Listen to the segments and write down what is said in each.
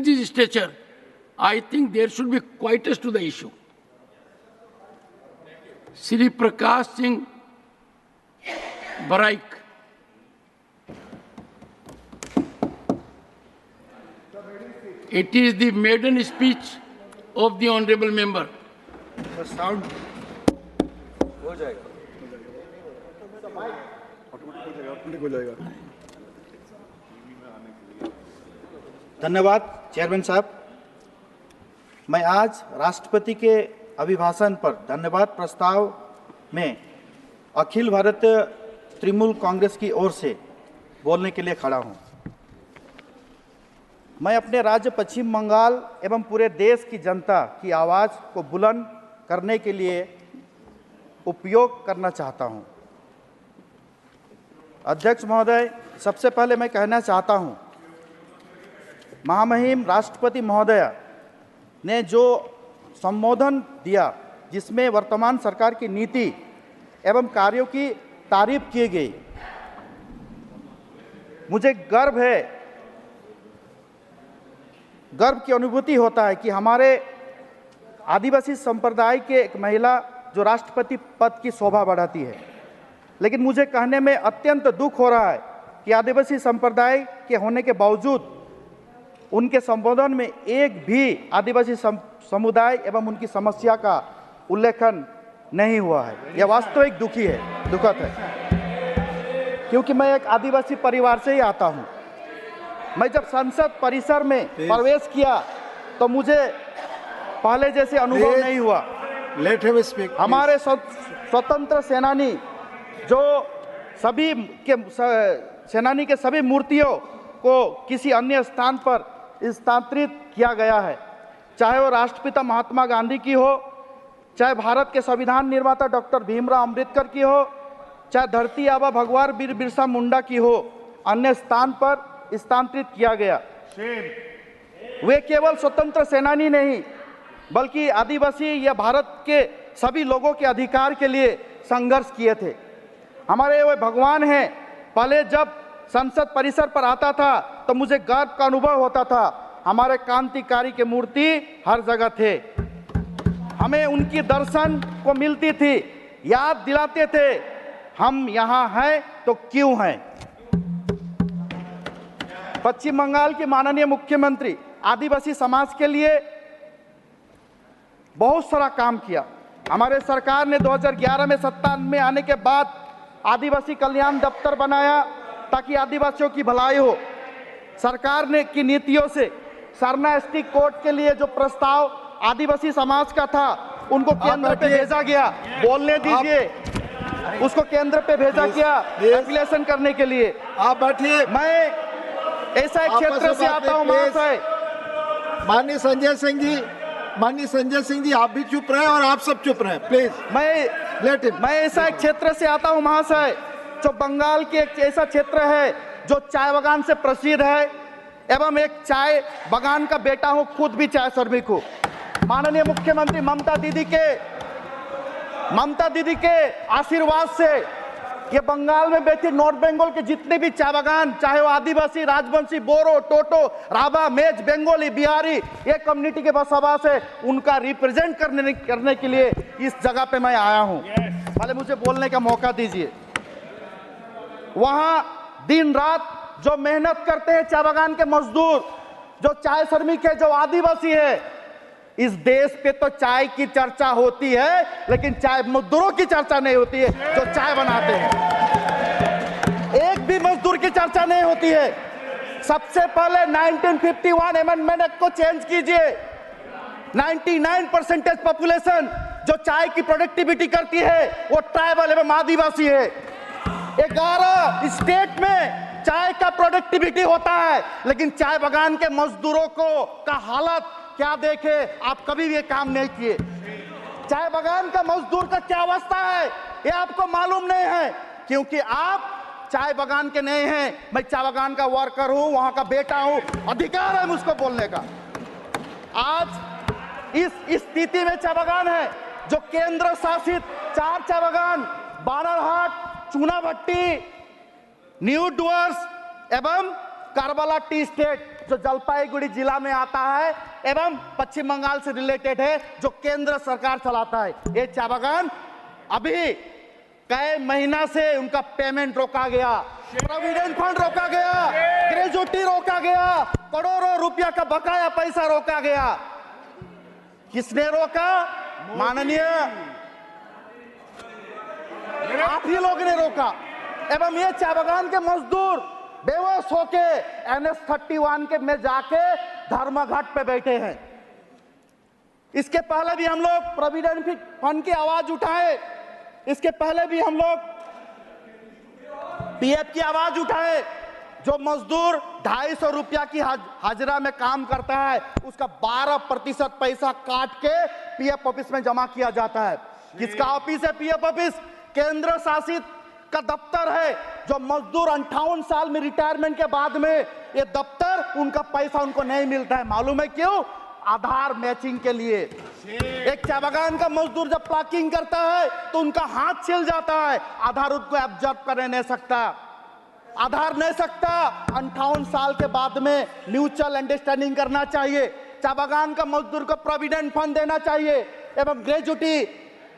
this stature, I think there should be quietness to the issue. Shri Prakash Singh Baraik. It is the maiden speech of the honorable member. Sound हो जाएगा। Automatic हो जाएगा। धन्यवाद chairman साहब। मैं आज राष्ट्रपति के अभिभाषण पर धन्यवाद प्रस्ताव में अखिल भारतीय तृणमूल कांग्रेस की ओर से बोलने के लिए खड़ा हूं। मैं अपने राज्य पश्चिम बंगाल एवं पूरे देश की जनता की आवाज़ को बुलंद करने के लिए उपयोग करना चाहता हूं। अध्यक्ष महोदय, सबसे पहले मैं कहना चाहता हूं, महामहिम राष्ट्रपति महोदय ने जो संबोधन दिया जिसमें वर्तमान सरकार की नीति एवं कार्यों की तारीफ की गई, मुझे गर्व की अनुभूति होता है कि हमारे आदिवासी संप्रदाय के एक महिला जो राष्ट्रपति पद की शोभा बढ़ाती है। लेकिन मुझे कहने में अत्यंत दुख हो रहा है कि आदिवासी संप्रदाय के होने के बावजूद उनके संबोधन में एक भी आदिवासी समुदाय एवं उनकी समस्या का उल्लेखन नहीं हुआ है। यह वास्तविक दुखद है, क्योंकि मैं एक आदिवासी परिवार से ही आता हूं। मैं जब संसद परिसर में प्रवेश किया तो मुझे पहले जैसे अनुभव नहीं हुआ। Let him speak. हमारे स्वतंत्र सेनानी जो सभी के सेनानी के सभी मूर्तियों को किसी अन्य स्थान पर स्थानांतरित किया गया है, चाहे वो राष्ट्रपिता महात्मा गांधी की हो, चाहे भारत के संविधान निर्माता डॉक्टर भीमराव अंबेडकर की हो, चाहे धरती आबा भगवान वीर बिरसा मुंडा की हो, अन्य स्थान पर स्थानांतरित किया गया। वे केवल स्वतंत्र सेनानी नहीं बल्कि आदिवासी या भारत के सभी लोगों के अधिकार के लिए संघर्ष किए थे। हमारे वे भगवान हैं। पहले जब संसद परिसर पर आता था तो मुझे गर्व का अनुभव होता था। हमारे क्रांतिकारी के मूर्ति हर जगह थे, हमें उनकी दर्शन को मिलती थी, याद दिलाते थे हम यहाँ हैं तो क्यों हैं। पश्चिम बंगाल के माननीय मुख्यमंत्री आदिवासी समाज के लिए बहुत सारा काम किया। हमारे सरकार ने 2011 में सत्ता में आने के बाद आदिवासी कल्याण दफ्तर बनाया ताकि आदिवासियों की भलाई हो। सरकार ने की नीतियों से सरना एसटी कोर्ट के लिए जो प्रस्ताव आदिवासी समाज का था उनको केंद्र पे भेजा गया। बोलने दीजिए, उसको केंद्र पे भेजा गया एप्लीकेशन करने के लिए। आप बैठिए। मैं ऐसा एक क्षेत्र से आता हूं महाशय। माननीय संजय सिंह जी आप भी चुप रहे और आप सब चुप रहे प्लीज। मैं ऐसा एक क्षेत्र से आता हूं महाशय जो बंगाल के एक ऐसा क्षेत्र है जो चाय बागान से प्रसिद्ध है एवं एक चाय बागान का बेटा हूं, खुद भी चाय श्रमिक हूं। माननीय मुख्यमंत्री ममता दीदी के आशीर्वाद से ये बंगाल में बैठे नॉर्थ बंगाल के जितने भी चाय बागान, चाहे वो आदिवासी, राजवंशी, बोरो, टोटो, राभा, मेज, बंगाली, बिहारी, ये कम्युनिटी के बसवास है, उनका रिप्रेजेंट करने के लिए इस जगह पे मैं आया हूं। पहले मुझे बोलने का मौका दीजिए। वहां दिन रात जो मेहनत करते हैं चाय बागान के मजदूर, जो चाय श्रमिक है, जो आदिवासी है, इस देश पे तो चाय की चर्चा होती है लेकिन चाय मजदूरों की चर्चा नहीं होती है जो चाय बनाते हैं। एक भी मजदूर की चर्चा नहीं होती है। सबसे पहले 1951 अमेंडमेंट एक्ट को चेंज कीजिए। 99% पॉपुलेशन जो चाय की प्रोडक्टिविटी करती है वो ट्राइबल एवं आदिवासी है। 11 स्टेट में चाय का प्रोडक्टिविटी होता है लेकिन चाय बागान के मजदूरों का हालत क्या देखे आप कभी भी ये काम नहीं किए। चाय बागान का मजदूर का क्या अवस्था है ये आपको मालूम नहीं है, क्योंकि आप चाय बागान के नहीं हैं। मैं चाय बागान का वर्कर हूं, वहां का बेटा हूं, अधिकार है मुझको बोलने का। आज इस स्थिति में चाय बागान है जो केंद्र शासित 4 चाय बागान बानरहाट, चूना भट्टी, न्यू डुअर्स एवं कारबाला टी स्टेट जो जलपाईगुड़ी जिला में आता है एवं पश्चिम बंगाल से रिलेटेड है, जो केंद्र सरकार चलाता है। ये चाय बागान अभी कई महीना से उनका पेमेंट रोका गया, प्रोविडेंट फंड रोका गया, ग्रेजुटी रोका गया, करोड़ों रुपया का बकाया पैसा रोका गया। किसने रोका? माननीय आप ही लोग ने रोका। एवं ये चाय बागान के मजदूर बेहोश होके NH-31 के में जाके धर्मघट पे बैठे हैं। इसके पहले भी हम लोग प्रोविडेंट फंड की आवाज उठाए, इसके पहले भी हम लोग पीएफ की आवाज उठाए। जो मजदूर 250 रुपया की हाजिरा में काम करता है, उसका 12% पैसा काट के पीएफ ऑफिस में जमा किया जाता है। किसका ऑफिस है पीएफ ऑफिस? केंद्र शासित का दफ्तर है। जो मजदूर 58 साल में रिटायरमेंट के बाद में ये दफ्तर, उनका पैसा उनको नहीं मिलता है। मालूम है क्यों? आधार मैचिंग के लिए। एक चाय बागान का मजदूर जब प्लॉकिंग करता है तो उनका हाथ छिल जाता है, आधार उनको ऑब्जर्व करने नहीं सकता, आधार नहीं सकता। 58 साल के बाद में म्यूचुअल अंडरस्टैंडिंग करना चाहिए। चाय बागान का मजदूर को प्रोविडेंट फंड देना चाहिए एवं ग्रेजुटी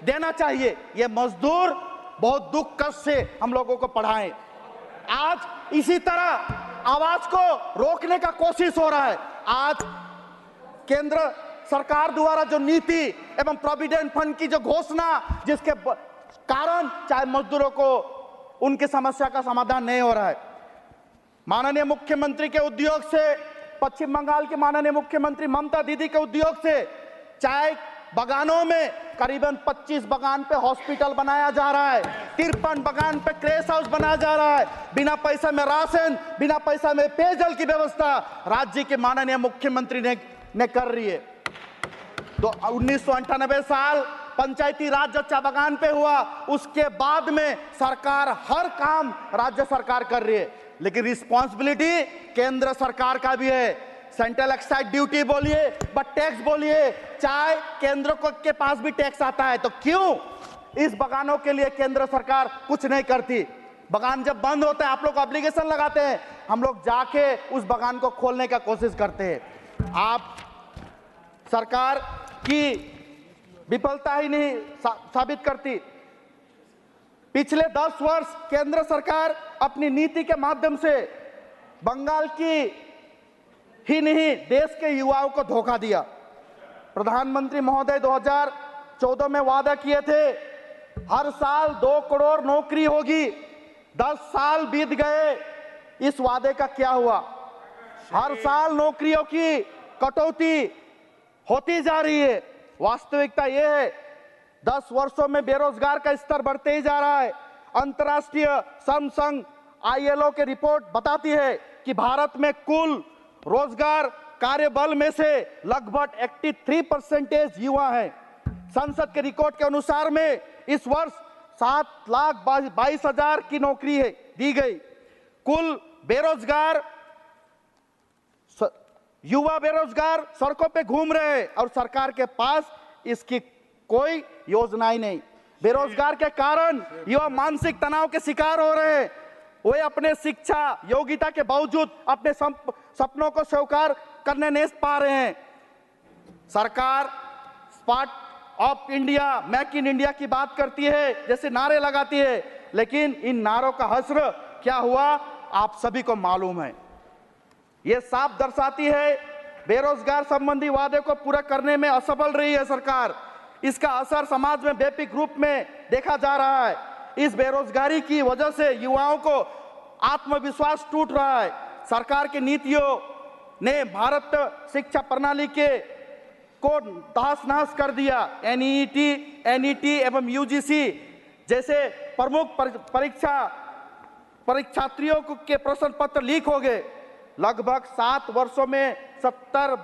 देना चाहिए। ये मजदूर बहुत दुख कष्ट से हम लोगों को पढ़ाएं। आज इसी तरह आवाज को रोकने का कोशिश हो रहा है। आज केंद्र सरकार द्वारा जो नीति एवं प्रोविडेंट फंड की जो घोषणा, जिसके कारण चाहे मजदूरों को उनकी समस्या का समाधान नहीं हो रहा है। माननीय मुख्यमंत्री के उद्योग से, पश्चिम बंगाल की माननीय मुख्यमंत्री ममता दीदी के उद्योग से चाय बागानों में करीबन 25 बागान पे हॉस्पिटल बनाया जा रहा है, 53 बागान पे क्रैश हाउस बनाया जा रहा है। बिना पैसा में राशन, बिना पैसा में पेयजल की व्यवस्था राज्य के माननीय मुख्यमंत्री ने कर रही है। तो 1998 साल पंचायती राज जो चाय बागान पे हुआ, उसके बाद में सरकार हर काम राज्य सरकार कर रही है, लेकिन रिस्पॉन्सिबिलिटी केंद्र सरकार का भी है। सेंट्रल एक्साइज ड्यूटी बोलिए, बट टैक्स बोलिए, चाय केंद्र के पास भी टैक्स आता है। तो क्यों इस बागानों के लिए केंद्र सरकार कुछ नहीं करती? बागान जब बंद होता है, आप लोग एप्लीकेशन लगाते हैं, हम लोग जाके उस बागान को खोलने का कोशिश करते हैं। आप सरकार की विफलता ही नहीं साबित करती। पिछले 10 वर्ष केंद्र सरकार अपनी नीति के माध्यम से बंगाल की ही नहीं, देश के युवाओं को धोखा दिया। प्रधानमंत्री महोदय 2014 में वादा किए थे हर साल 2 करोड़ नौकरी होगी। 10 साल बीत गए, इस वादे का क्या हुआ? हर साल नौकरियों की कटौती होती जा रही है। वास्तविकता यह है 10 वर्षों में बेरोजगार का स्तर बढ़ते ही जा रहा है। अंतर्राष्ट्रीय श्रम संघ ILO की रिपोर्ट बताती है कि भारत में कुल रोजगार कार्यबल में से लगभग 83% युवा हैं। संसद के रिकॉर्ड के अनुसार में इस वर्ष 7,22,000 की नौकरी है दी गई। कुल बेरोजगार युवा बेरोजगार सड़कों पे घूम रहे हैं और सरकार के पास इसकी कोई योजना ही नहीं। बेरोजगार के कारण युवा मानसिक तनाव के शिकार हो रहे हैं। वे अपने शिक्षा योग्यता के बावजूद अपने सपनों को स्वीकार करने नहीं पा रहे हैं। सरकार start up India, make in India की बात करती है, जैसे नारे लगाती है, लेकिन इन नारों का हश्र क्या हुआ आप सभी को मालूम है। यह साफ दर्शाती है बेरोजगार संबंधी वादे को पूरा करने में असफल रही है सरकार। इसका असर समाज में व्यापक रूप में देखा जा रहा है। इस बेरोजगारी की वजह से युवाओं को आत्मविश्वास टूट रहा है। सरकार की नीतियों ने भारत शिक्षा प्रणाली को तहस-नहस कर दिया। NET एवं UGC जैसे प्रमुख परीक्षार्थियों के प्रश्न पत्र लीक हो गए। लगभग 7 वर्षों में 70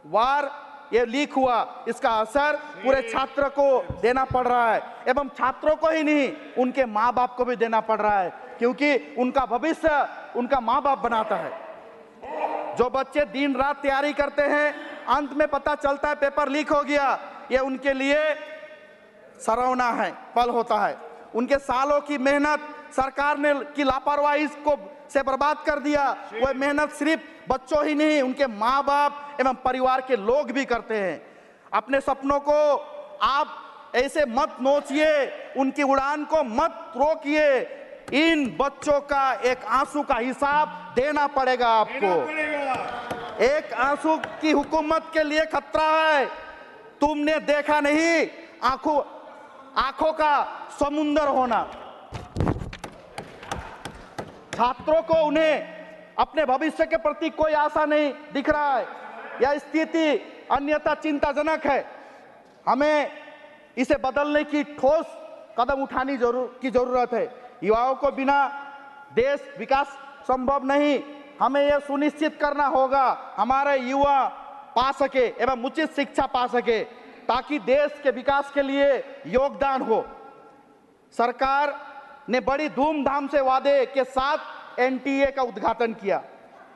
बार ये लीक हुआ। इसका असर पूरे छात्र को देना पड़ रहा है एवं छात्रों को ही नहीं, उनके माँ बाप को भी देना पड़ रहा है, क्योंकि उनका भविष्य उनका माँ बाप बनाता है। जो बच्चे दिन रात तैयारी करते हैं, अंत में पता चलता है पेपर लीक हो गया, ये उनके लिए सराहना है, पल होता है। उनके सालों की मेहनत सरकार ने की लापरवाही को से बर्बाद कर दिया। वह मेहनत सिर्फ बच्चों ही नहीं, उनके माँ बाप एवं परिवार के लोग भी करते हैं। अपने सपनों को आप ऐसे मत नोचिए, उनकी उड़ान को मत रोकिए। इन बच्चों का एक आंसू का हिसाब देना पड़ेगा आपको। एक आंसू की हुकूमत के लिए खतरा है। तुमने देखा नहीं आंखों का समुंदर होना। छात्रों को उन्हें अपने भविष्य के प्रति कोई आशा नहीं दिख रहा है। यह स्थिति अन्यथा चिंताजनक है। हमें इसे बदलने की ठोस कदम उठाने की जरूरत है। युवाओं को बिना देश विकास संभव नहीं। हमें यह सुनिश्चित करना होगा हमारे युवा पा सके एवं उचित शिक्षा पा सके, ताकि देश के विकास के लिए योगदान हो। सरकार ने बड़ी धूमधाम से वादे के साथ एनटीए का उद्घाटन किया।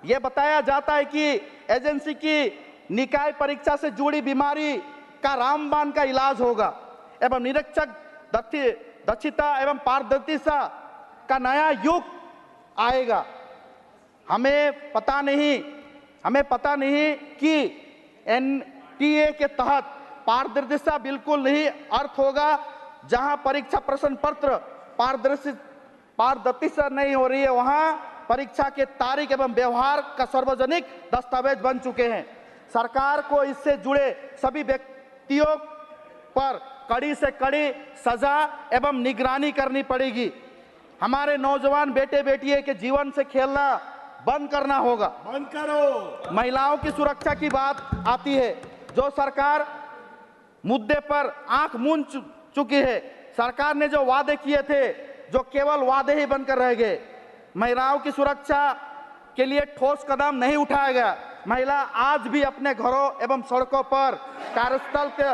यह बताया जाता है कि एजेंसी की निकाय परीक्षा से जुड़ी बीमारी का रामबाण का इलाज होगा एवं निरीक्षक दक्षता एवं पारदर्शिता का नया युग आएगा। हमें पता नहीं कि एनटीए के तहत पारदर्शिता बिल्कुल नहीं अर्थ होगा जहां परीक्षा प्रश्न पत्र पारदर्शिता नहीं हो रही है, वहां परीक्षा के तारीख एवं व्यवहार का सार्वजनिक दस्तावेज बन चुके हैं। सरकार को इससे जुड़े सभी व्यक्तियों पर कड़ी से कड़ी सजा एवं निगरानी करनी पड़ेगी। हमारे नौजवान बेटे बेटियों के जीवन से खेलना बंद करना होगा। बंद करो। महिलाओं की सुरक्षा की बात आती है, जो सरकार मुद्दे पर आंख मूंद चुकी है। सरकार ने जो वादे किए थे, जो केवल वादे ही बनकर रह गए। महिलाओं की सुरक्षा के लिए ठोस कदम नहीं उठाया गया। महिला आज भी अपने घरों एवं सड़कों पर, कार्यस्थल के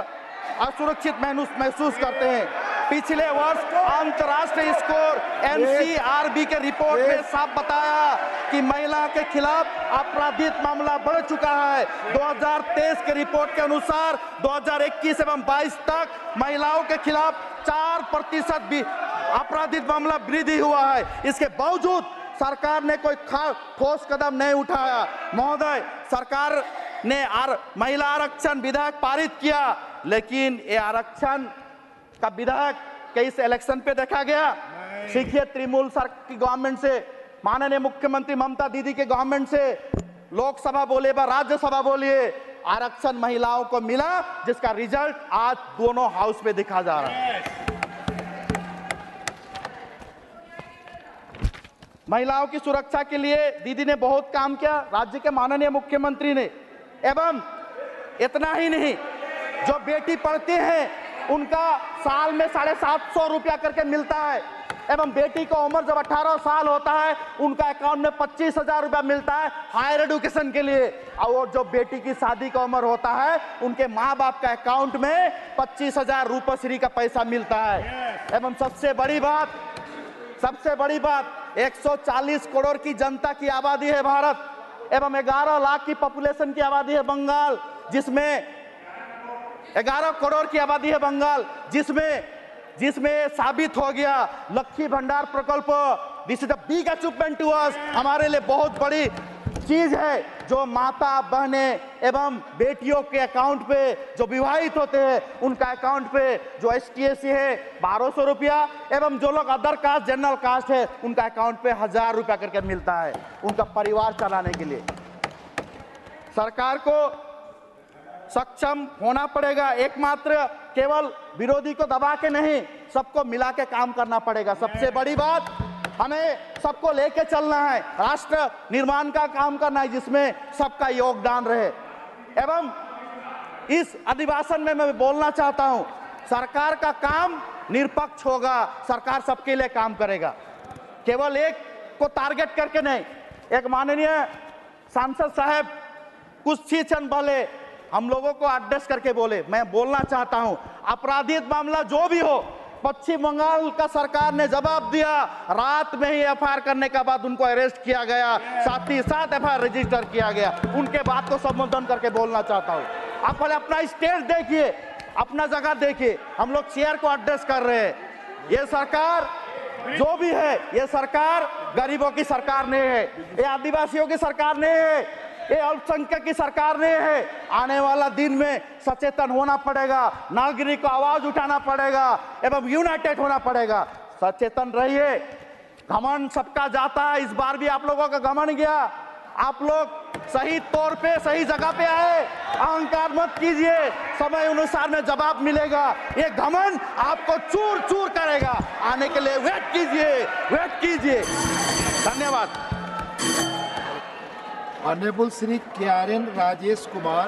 असुरक्षित महसूस करते हैं। पिछले वर्ष अंतर्राष्ट्रीय स्कोर एनसीआरबी के रिपोर्ट में साफ बताया कि महिला के खिलाफ आपराधिक मामला बढ़ चुका है। 2023 के रिपोर्ट के अनुसार 2021 एवं 22 तक महिलाओं के खिलाफ 4% भी आपराधिक मामला वृद्धि हुआ है। इसके बावजूद सरकार ने कोई ठोस कदम नहीं उठाया। महोदय, सरकार ने महिला आरक्षण विधेयक पारित किया, लेकिन ये आरक्षण का विधेयक कई इलेक्शन पे देखा गया। सीखिए तृणमूल की गवर्नमेंट से, माननीय मुख्यमंत्री ममता दीदी के गवर्नमेंट से, लोकसभा बोले व राज्यसभा बोलिए, आरक्षण महिलाओं को मिला, जिसका रिजल्ट आज दोनों हाउस में दिखा जा रहा है। महिलाओं की सुरक्षा के लिए दीदी ने बहुत काम किया, राज्य के माननीय मुख्यमंत्री ने। एवं इतना ही नहीं, जो बेटी पढ़ती हैं उनका साल में 750 रुपया करके मिलता है। एवं बेटी का उम्र जब 18 साल होता है, उनका अकाउंट में 25,000 रुपया मिलता है हायर एजुकेशन के लिए। और जो बेटी की शादी का उम्र होता है, उनके माँ बाप का अकाउंट में 25,000 रूपश्री का पैसा मिलता है। एवं सबसे बड़ी बात 140 करोड़ की जनता की आबादी है भारत, एवं 11 लाख की पॉपुलेशन की आबादी है बंगाल, जिसमें 11 करोड़ की आबादी है बंगाल, जिसमें साबित हो गया लक्ष्मी भंडार प्रकल्प, this is the big achievement to us, हमारे लिए बहुत बड़ी चीज है, जो माता बहने एवं बेटियों के अकाउंट पे, जो विवाहित होते हैं उनका अकाउंट पे, जो ST/SC है 1200 रुपया, एवं जो लोग अदर कास्ट जनरल कास्ट है उनका अकाउंट पे 1000 रुपया करके मिलता है उनका परिवार चलाने के लिए। सरकार को सक्षम होना पड़ेगा। एकमात्र केवल विरोधी को दबा के नहीं, सबको मिला के काम करना पड़ेगा। सबसे बड़ी बात, हमें सबको लेके चलना है, राष्ट्र निर्माण का काम करना है, जिसमें सबका योगदान रहे। एवं इस अधिवेशन में मैं बोलना चाहता हूं, सरकार का काम निष्पक्ष होगा, सरकार सबके लिए काम करेगा, केवल एक को टारगेट करके नहीं। एक माननीय सांसद साहब कुछ ही क्षण पहले हम लोगों को एड्रेस करके बोले, मैं बोलना चाहता हूं, आपराधिक मामला जो भी हो, पश्चिम बंगाल का सरकार ने जवाब दिया, रात में ही FIR करने के बाद उनको अरेस्ट किया गया, साथ ही साथ FIR रजिस्टर किया गया। उनके बात को संबोधन करके बोलना चाहता हूं। आप पहले अपना स्टेज देखिए, अपना जगह देखिए, हम लोग शेयर को एड्रेस कर रहे हैं। ये सरकार जो भी है, ये सरकार गरीबों की सरकार नहीं है, ये आदिवासियों की सरकार नहीं है, ये अल्पसंख्यक की सरकार नहीं है। आने वाला दिन में सचेतन होना पड़ेगा, नागरिक को आवाज उठाना पड़ेगा एवं यूनाइटेड होना पड़ेगा। सचेतन रहिए। घमंड सबका जाता है, इस बार भी आप लोगों का घमंड गया। आप लोग सही तौर पे सही जगह पे आए, अहंकार मत कीजिए, समय अनुसार में जवाब मिलेगा। ये घमंड आपको चूर चूर करेगा, आने के लिए वेट कीजिए। धन्यवाद। Honourable Shri KRN Rajesh Kumar.